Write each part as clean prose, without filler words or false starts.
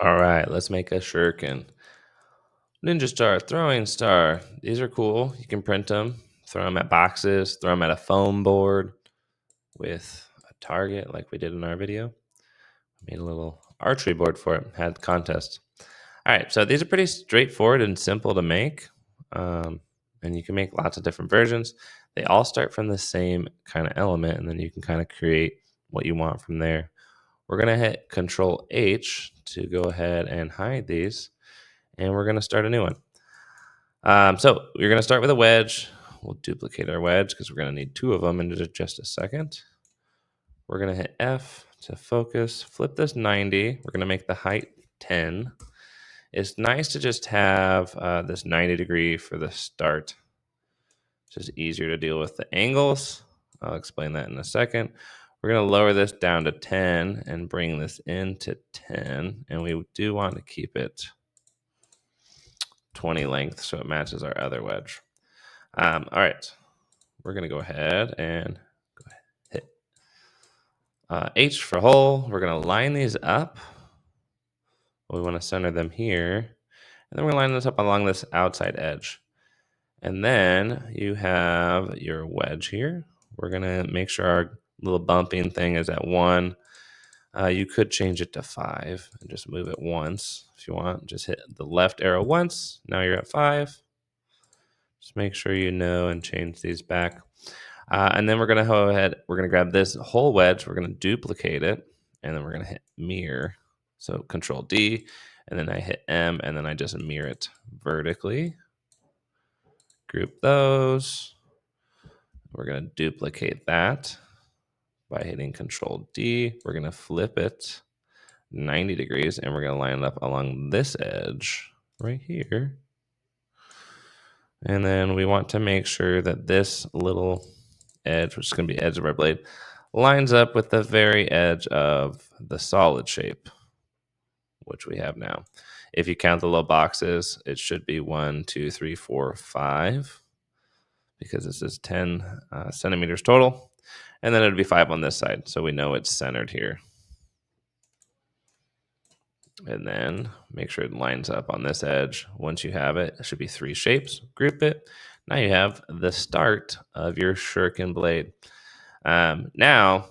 All right, let's make a shuriken. Ninja star, throwing star. These are cool. You can print them, throw them at boxes, throw them at a foam board with a target like we did in our video. Made a little archery board for it, had contests. All right, so these are pretty straightforward and simple to make. And you can make lots of different versions. They all start from the same kind of element, and then you can kind of create what you want from there. We're going to hit Control H to go ahead and hide these, and we're going to start a new one. So you're going to start with a wedge. We'll duplicate our wedge because we're going to need two of them in just a second. We're going to hit F to focus, flip this 90. We're going to make the height 10. It's nice to just have this 90 degree for the start. It's just easier to deal with the angles. I'll explain that in a second. We're going to lower this down to 10 and bring this into 10. And we do want to keep it 20 length so it matches our other wedge. All right. We're going to go ahead and hit H for hole. We're going to line these up. We want to center them here. And then we're going to line this up along this outside edge. And then you have your wedge here. We're going to make sure our little bumping thing is at 1. You could change it to 5 and just move it once if you want. Just hit the left arrow once. Now you're at 5. Just make sure you know and change these back. And then we're going to go ahead. We're going to grab this whole wedge. We're going to duplicate it. And then we're going to hit mirror. So Control D. And then I hit M. And then I just mirror it vertically. Group those. We're going to duplicate that by hitting Control D. We're going to flip it 90 degrees, and we're going to line it up along this edge right here. And then we want to make sure that this little edge, which is going to be the edge of our blade, lines up with the very edge of the solid shape, which we have now. If you count the little boxes, it should be 1, 2, 3, 4, 5. Because this is 10 centimeters total. And then it would be 5 on this side. So we know it's centered here. And then make sure it lines up on this edge. Once you have it, it should be 3 shapes. Group it. Now you have the start of your shuriken blade. Now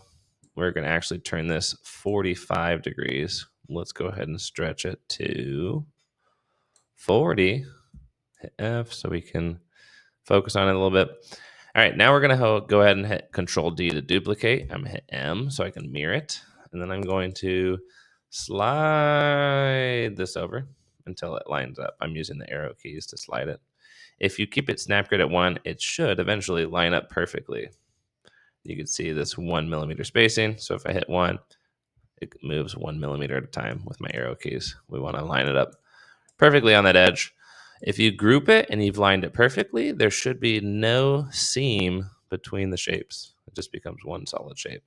we're going to actually turn this 45 degrees. Let's go ahead and stretch it to 40. Hit F so we can focus on it a little bit. All right, now we're going to go ahead and hit Control D to duplicate. I'm going to hit M so I can mirror it. And then I'm going to slide this over until it lines up. I'm using the arrow keys to slide it. If you keep it snap grid at 1, it should eventually line up perfectly. You can see this 1 millimeter spacing. So if I hit 1, it moves 1 millimeter at a time with my arrow keys. We want to line it up perfectly on that edge. If you group it and you've lined it perfectly, there should be no seam between the shapes. It just becomes one solid shape.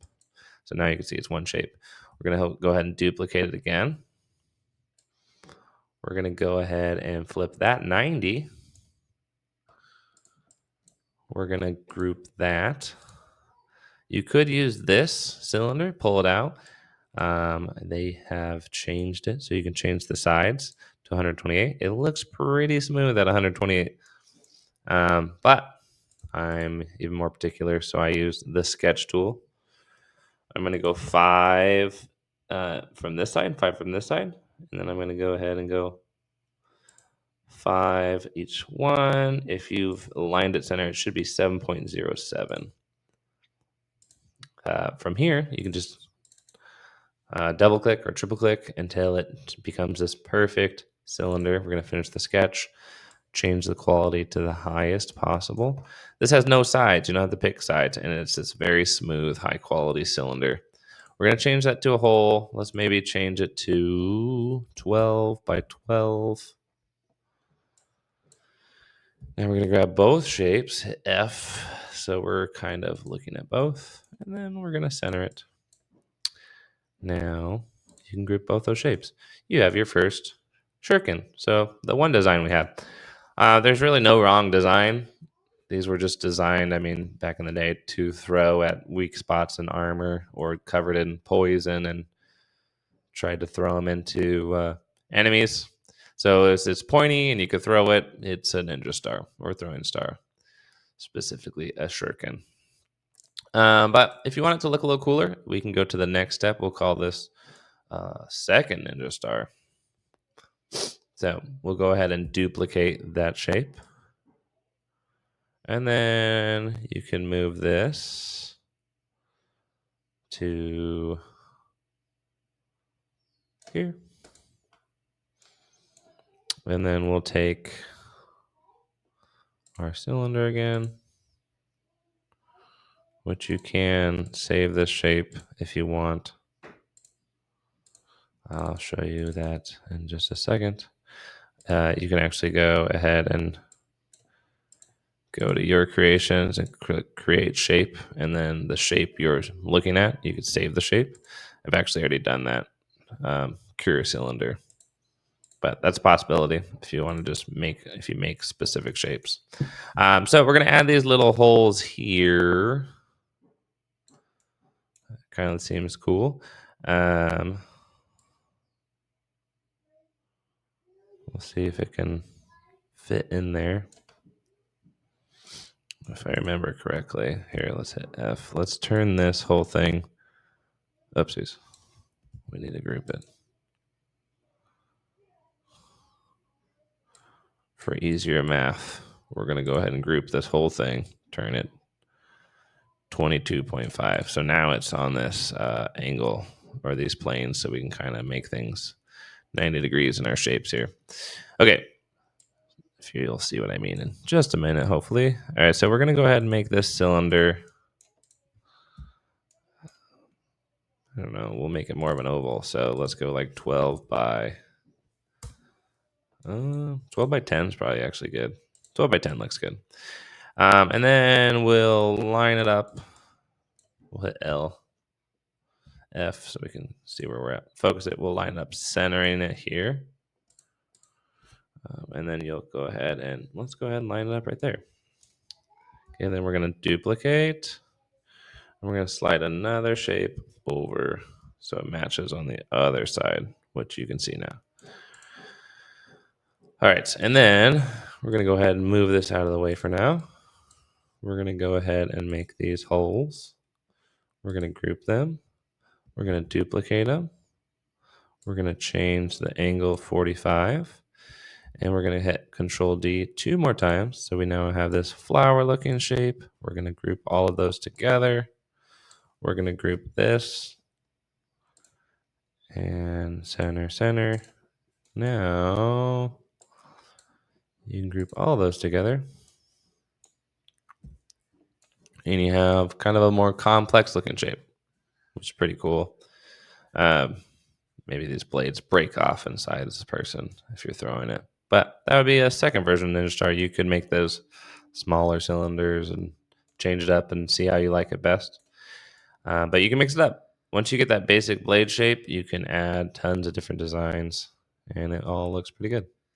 So now you can see it's one shape. We're going to go ahead and duplicate it again. We're going to go ahead and flip that 90. We're going to group that. You could use this cylinder, pull it out. They have changed it so you can change the sides to 128. It looks pretty smooth at 128. But I'm even more particular, so I use the sketch tool. I'm going to go 5 from this side, 5 from this side, and then I'm going to go ahead and go 5 each one. If you've aligned it center, it should be 7.07. From here, you can just double click or triple click until it becomes this perfect cylinder. We're going to finish the sketch, change the quality to the highest possible. This has no sides. You don't have to pick sides, and it's this very smooth, high quality cylinder. We're going to change that to a hole. Let's maybe change it to 12 by 12. Now we're going to grab both shapes, hit F, so we're kind of looking at both, and then we're going to center it. Now you can group both those shapes. You have your first shuriken. So the one design we have. There's really no wrong design. These were just designed, back in the day to throw at weak spots in armor or covered in poison and tried to throw them into enemies. So it's pointy and you could throw it. It's a ninja star or throwing star, specifically a shuriken. But if you want it to look a little cooler, we can go to the next step. We'll call this second ninja star. So we'll go ahead and duplicate that shape. And then you can move this to here. And then we'll take our cylinder again, which you can save this shape if you want. I'll show you that in just a second. You can actually go ahead and go to your creations and create shape, and then the shape you're looking at, you could save the shape. I've actually already done that. Cure cylinder, but that's a possibility if you want to just make specific shapes. So we're going to add these little holes here. Kind of seems cool. We'll see if it can fit in there. If I remember correctly. Here, let's hit F. Let's turn this whole thing. Oopsies. We need to group it. For easier math, we're going to go ahead and group this whole thing, turn it 22.5. So now it's on this angle or these planes, so we can kind of make things 90 degrees in our shapes here. Okay. If you'll see what I mean in just a minute, hopefully. All right, so we're going to go ahead and make this cylinder. I don't know. We'll make it more of an oval. So let's go like 12 by 10 is probably actually good. 12 by 10 looks good. And then we'll line it up. We'll hit F so we can see where we're at. Focus it. We'll line up centering it here. And then you'll go ahead and let's go ahead and line it up right there. Okay, then we're going to duplicate. And we're going to slide another shape over so it matches on the other side, which you can see now. All right, and then we're going to go ahead and move this out of the way for now. We're going to go ahead and make these holes. We're going to group them. We're going to duplicate them. We're going to change the angle 45. And we're going to hit Control D 2 more times. So we now have this flower looking shape. We're going to group all of those together. We're going to group this. And center. Now you can group all those together. And you have kind of a more complex looking shape, which is pretty cool. Maybe these blades break off inside this person if you're throwing it. But that would be a second version of Ninja Star. You could make those smaller cylinders and change it up and see how you like it best. But you can mix it up. Once you get that basic blade shape, you can add tons of different designs, and it all looks pretty good.